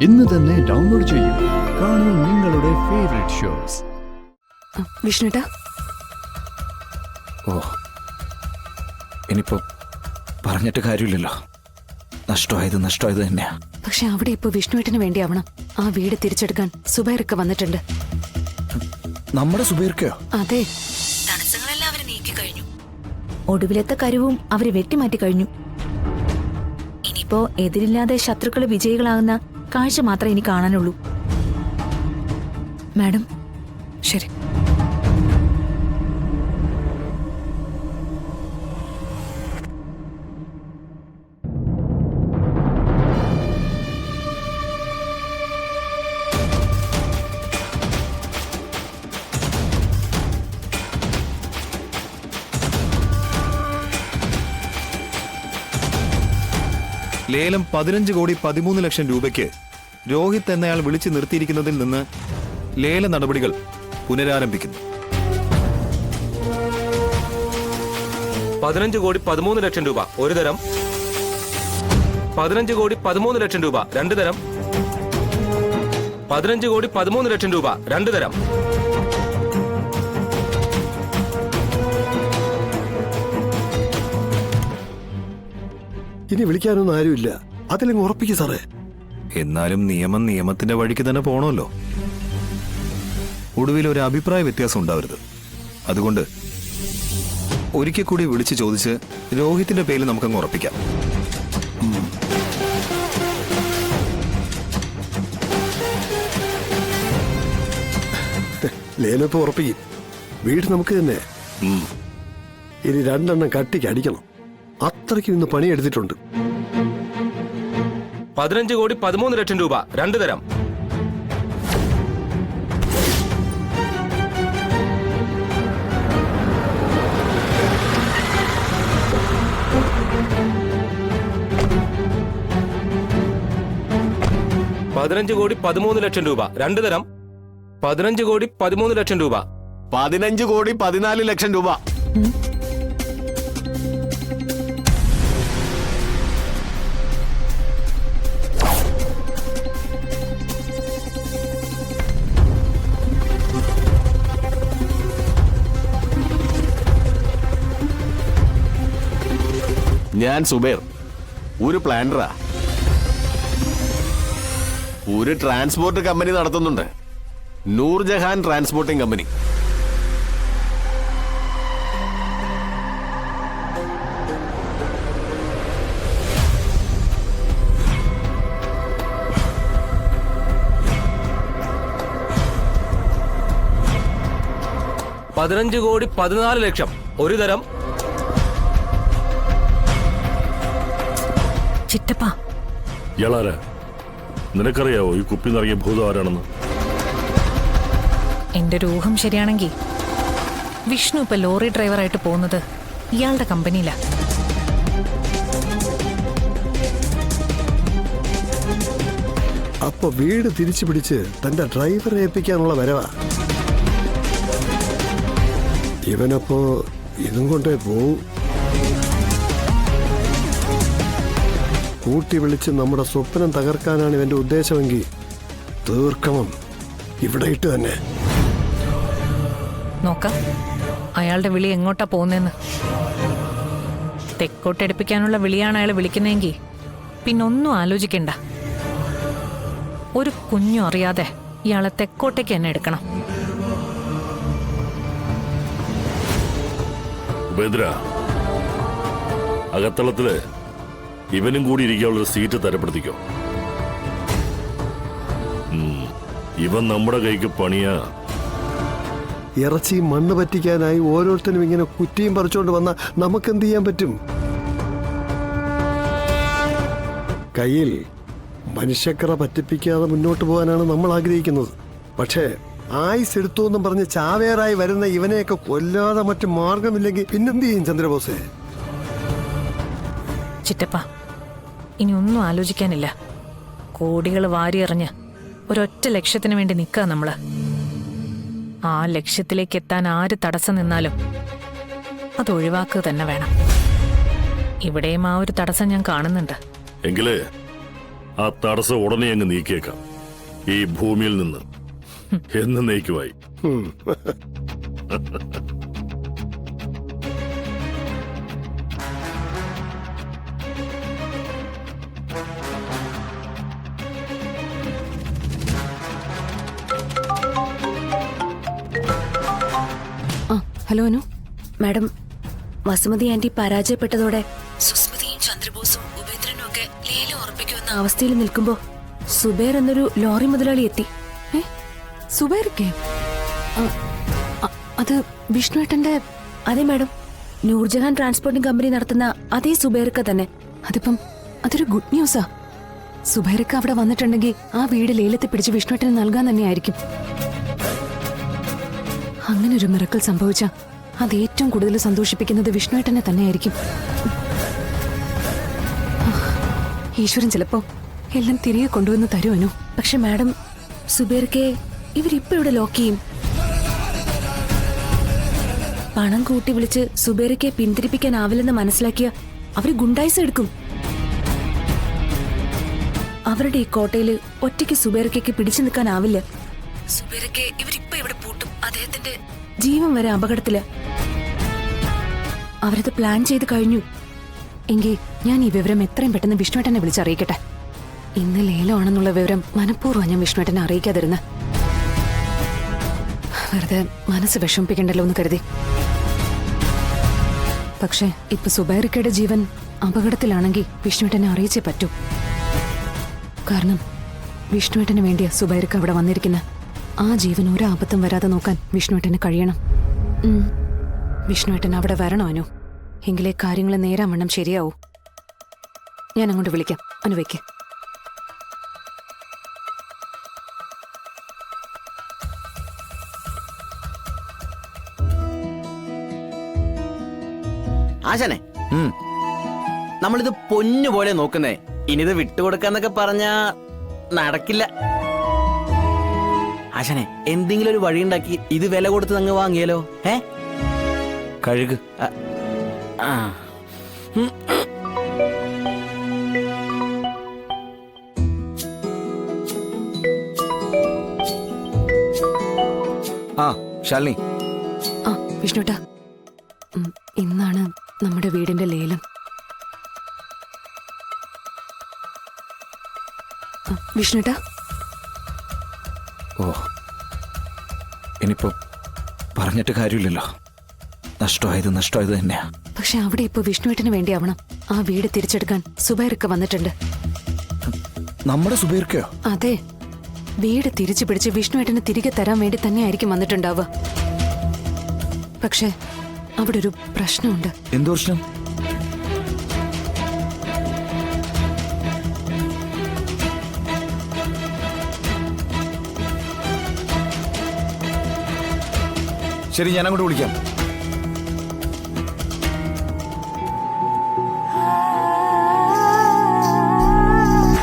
ഇന്ന് തന്നെ ഡൗൺലോഡ് ചെയ്യൂ. കാണൂ നിങ്ങളുടെ ഫേവറേറ്റ് ഷോസ്. വിഷ്ണുട്ടാ, ഓ ഇനിയിപ്പോ പറഞ്ഞിട്ട് കാര്യമില്ലല്ലോ. നഷ്ടമായത് തന്നെയാ. പക്ഷെ അവിടെ ഇപ്പൊ വിഷ്ണുവേട്ടന് വേണ്ടിയാവണം ആ വീട് തിരിച്ചെടുക്കാൻ സുബൈറൊക്കെ വന്നിട്ടുണ്ട്. നമ്മുടെ സുബൈർക്കയോ? അതെ, തടസ്സങ്ങളെല്ലാം അവര് നീക്കി കഴിഞ്ഞു. ഒടുവിലത്തെ കരുവും അവര് വെട്ടിമാറ്റി കഴിഞ്ഞു. ഇനിയിപ്പോ എതിരില്ലാതെ ശത്രുക്കള് വിജയികളാകുന്ന കാഴ്ച മാത്രമേ ഇനി കാണാനുള്ളൂ. മാഡം, ശരി. ലേലം 15,13,00,000 രൂപയ്ക്ക് രോഹിത് എന്നയാൾ വിളിച്ചു നിർത്തിയിരിക്കുന്നതിൽ നിന്ന് ലേല നടപടികൾ പുനരാരംഭിക്കുന്നു. 15,13,00,000 രൂപ ഒരു തരം, 15,13,00,000 രൂപ രണ്ട് തരം, 15,13,00,000 രൂപ രണ്ട് തരം. ഇനി വിളിക്കാനൊന്നും ആരുമില്ല. അതിലങ്ങ് ഉറപ്പിക്കും സാറേ. എന്നാലും നിയമം നിയമത്തിന്റെ വഴിക്ക് തന്നെ പോണമല്ലോ. ഒടുവിൽ ഒരു അഭിപ്രായ വ്യത്യാസം ഉണ്ടാവരുത്. അതുകൊണ്ട് ഒരിക്കൽ കൂടി വിളിച്ചു ചോദിച്ച് രോഹിത്തിന്റെ പേരിൽ നമുക്കങ്ങ് ഉറപ്പിക്കാം. ലേലപ്പ് ഉറപ്പിക്കും. വീട് നമുക്ക് തന്നെ. ഇനി 2 എണ്ണം കട്ടിക്ക് അടിക്കണം. അത്രയ്ക്കും ഇന്ന് പണിയെടുത്തിട്ടുണ്ട്. 15,13,00,000 രൂപ രണ്ട് തരം, 15,13,00,000 രൂപ രണ്ട് തരം, 15,13,00,000 രൂപ, 15,14,00,000 രൂപ. ഞാൻ സുബൈർ, ഒരു പ്ലാനറാ. ഒരു ട്രാൻസ്പോർട്ട് കമ്പനി നടത്തുന്നുണ്ട്, നൂർജഹാൻ ട്രാൻസ്പോർട്ടിംഗ് കമ്പനി. $15,14,00,000 ഒരു തരം, ചിറ്റപ്പ, ഇയാളാരാ? നിനക്കറിയാവോ ഈ കുപ്പി നിറങ്ങിയ ഭൂതം ആരാണെന്ന്? എന്റെ ഒരു ഊഹം ശരിയാണെങ്കിൽ വിഷ്ണു ഇപ്പൊ ലോറി ഡ്രൈവറായിട്ട് പോകുന്നത് ഇയാളുടെ കമ്പനിയിലാ. അപ്പൊ വീട് തിരിച്ചു പിടിച്ച് തന്റെ ഡ്രൈവറെ ഏൽപ്പിക്കാനുള്ള വരവാ. ഇവനപ്പോ ഇതും കൊണ്ടേ പോവും. കൂട്ടി വിളിച്ച് നമ്മുടെ സ്വപ്നം തകർക്കാനാണ് ഇവന്റെ ഉദ്ദേശമെങ്കിൽ തീർക്കണം ഇവിടെ ഇട്ട് തന്നെ. നോക്കാം അയാളുടെ വിളി എങ്ങോട്ടാ പോകുന്നതെന്ന്. തെക്കോട്ടെടുപ്പിക്കാനുള്ള വിളിയാണ് അയാൾ വിളിക്കുന്നതെങ്കിൽ പിന്നൊന്നും ആലോചിക്കണ്ട. ഒരു കുഞ്ഞും അറിയാതെ ഇയാളെ തെക്കോട്ടേക്ക് തന്നെ എടുക്കണം. ഉപേന്ദ്ര, അകത്തളത്തില് ഇവനും കൂടി ഇരിക്കാനുള്ളൊരു സീറ്റ് തരപ്പെടുത്തിക്കോ. ഇവൻ നമ്മുടെ കൈക്ക് പണിയാ. ഇറച്ചി മണ്ണ് പറ്റിക്കാനായി ഓരോരുത്തരും ഇങ്ങനെ കുറ്റിയും പറിച്ചുകൊണ്ട് വന്ന നമുക്കെന്ത് ചെയ്യാൻ പറ്റും? കയ്യിൽ മനുഷ്യക്കറ പറ്റിപ്പിക്കാതെ മുന്നോട്ട് പോകാനാണ് നമ്മൾ ആഗ്രഹിക്കുന്നത്. പക്ഷേ ആയുസ് എടുത്തു എന്നും പറഞ്ഞ് ചാവേറായി വരുന്ന ഇവനെയൊക്കെ കൊല്ലാതെ മറ്റു മാർഗമില്ലെങ്കിൽ പിന്നെന്ത് ചെയ്യും ചന്ദ്രബോസേ? ചിറ്റപ്പ, ഇനി ഒന്നും ആലോചിക്കാനില്ല. കോടികൾ വാരിയെറിഞ്ഞ് ഒരൊറ്റ ലക്ഷ്യത്തിന് വേണ്ടി നിൽക്കുക നമ്മള്. ആ ലക്ഷ്യത്തിലേക്ക് എത്താൻ ആര് തടസ്സം നിന്നാലും അത് ഒഴിവാക്കുക തന്നെ വേണം. ഇവിടെയും ആ ഒരു തടസ്സം ഞാൻ കാണുന്നുണ്ട്. എങ്കില് ആ തടസ്സം ഉടനെ അങ്ങ് നീക്കിയേക്കാം ഈ ഭൂമിയിൽ നിന്ന് എന്നേക്കുമായി. ആ hello Anu. Madam, Vasumathi aunty പരാജയപ്പെട്ടതോടെ സുസ്മിതയും ചന്ദ്രബോസും ഉപേന്ദ്രനും ഒക്കെ ലേലം ഉറപ്പിക്കുമെന്ന അവസ്ഥയിൽ നിൽക്കുമ്പോ സുബേർ എന്നൊരു ലോറി മുതലാളി എത്തി. സുബൈർക്ക് അത് വിഷ്ണുവേട്ടന്റെ? അതെ മാഡം, നൂർജഹാൻ ട്രാൻസ്പോർട്ടിംഗ് കമ്പനി നടത്തുന്ന അതേ സുബേർക്ക് തന്നെ. അതൊരു ഗുഡ് ന്യൂസാ. സുബൈർക്ക് അവിടെ വന്നിട്ടുണ്ടെങ്കിൽ ആ വീട് ലേലത്തിൽ പിടിച്ച് വിഷ്ണുവേട്ടന് നൽകാൻ തന്നെയായിരിക്കും. അങ്ങനെ ഒരു മിറക്കൽ സംഭവിച്ച അത് ഏറ്റവും കൂടുതൽ സന്തോഷിപ്പിക്കുന്നത് വിഷ്ണുവേട്ടനെ തന്നെയായിരിക്കും. ഈശ്വരൻ ചിലപ്പോ എല്ലാം തിരികെ കൊണ്ടുവന്ന് തരുവനു. പക്ഷെ മാഡം, സുബേർക്കെ ഇവരിപ്പോ ഇവിടെ ലോക്ക് ചെയ്യും. പണം കൂട്ടി വിളിച്ച് സുബേർക്കെ പിന്തിരിപ്പിക്കാനാവില്ലെന്ന് മനസ്സിലാക്കിയ അവര് ഗുണ്ടായിസം എടുക്കും. അവരുടെ ഈ കോട്ടയില് ഒറ്റയ്ക്ക് സുബേർക്കയ്ക്ക് പിടിച്ചു നിൽക്കാനാവില്ല. സുബേർക്കെ ഇവരിപ്പോ ഇവിടെ പൂട്ടും. അദ്ദേഹത്തിന്റെ ജീവൻ വരെ അപകടത്തില്. അവരത് പ്ലാൻ ചെയ്ത് കഴിഞ്ഞു. എങ്കിൽ ഞാൻ ഈ വിവരം എത്രയും പെട്ടെന്ന് വിഷ്ണുവേട്ടനെ വിളിച്ചറിയിക്കട്ടെ. ഇന്ന് ലേലമാണെന്നുള്ള വിവരം മനഃപൂർവ്വം ഞാൻ വിഷ്ണുവേട്ടനെ അറിയിക്കാതിരുന്ന. വെറുതെ മനസ്സ് വിഷമിപ്പിക്കണ്ടല്ലോ എന്ന് കരുതി. പക്ഷെ ഇപ്പൊ സുബൈറിക്കയുടെ ജീവൻ അപകടത്തിലാണെങ്കിൽ വിഷ്ണുവേട്ടനെ അറിയിച്ചേ പറ്റൂ. കാരണം വിഷ്ണുവേട്ടന് വേണ്ടിയാ സുബൈറിക്ക അവിടെ വന്നിരിക്കുന്ന. ആ ജീവൻ ഒരു ആപത്തും വരാതെ നോക്കാൻ വിഷ്ണുവേട്ടന് കഴിയണം. വിഷ്ണുവേട്ടൻ അവിടെ വരണോ അനു? എങ്കിലേ കാര്യങ്ങൾ നേരാവണ്ണം ശരിയാവൂ. ഞാൻ അങ്ങോട്ട് വിളിക്കാം. അനുവയ്ക്ക്. ആശാനെ, നമ്മളിത് പൊന്നുപോലെ നോക്കുന്നേ. ഇനിത് വിട്ടുകൊടുക്കാന്നൊക്കെ പറഞ്ഞാ നടക്കില്ല. ആശാനെ, എന്തെങ്കിലും ഒരു വഴി ഉണ്ടാക്കി ഇത് വില കൊടുത്ത് അങ്ങ് വാങ്ങിയാലോ? കഴുക്. ആ ശാലിനി. ആ വിഷ്ണുട്ടാ, ഇന്നാണ് നമ്മുടെ വീടിന്റെ ലേലം. വിഷ്ണുട്ടാ. ഓ, ഇനിയിപ്പോ പറഞ്ഞിട്ട് കാര്യമില്ലല്ലോ. നഷ്ടമായത് തന്നെയാ. പക്ഷെ അവിടെ ഇപ്പൊ വിഷ്ണുവേട്ടന് വേണ്ടിയാവണം ആ വീട് തിരിച്ചെടുക്കാൻ സുബൈർക്ക് വന്നിട്ടുണ്ട്. നമ്മുടെ സുബൈർക്കയോ? അതെ, വീട് തിരിച്ചു പിടിച്ച് വിഷ്ണുവേട്ടന് തിരികെ തരാൻ വേണ്ടി തന്നെയായിരിക്കും വന്നിട്ടുണ്ടാവുക. പക്ഷെ അവിടെ ഒരു പ്രശ്നമുണ്ട്. എന്ത് പ്രശ്നം? ശരി, ഞാൻ അങ്ങോട്ട് വിളിക്കാം.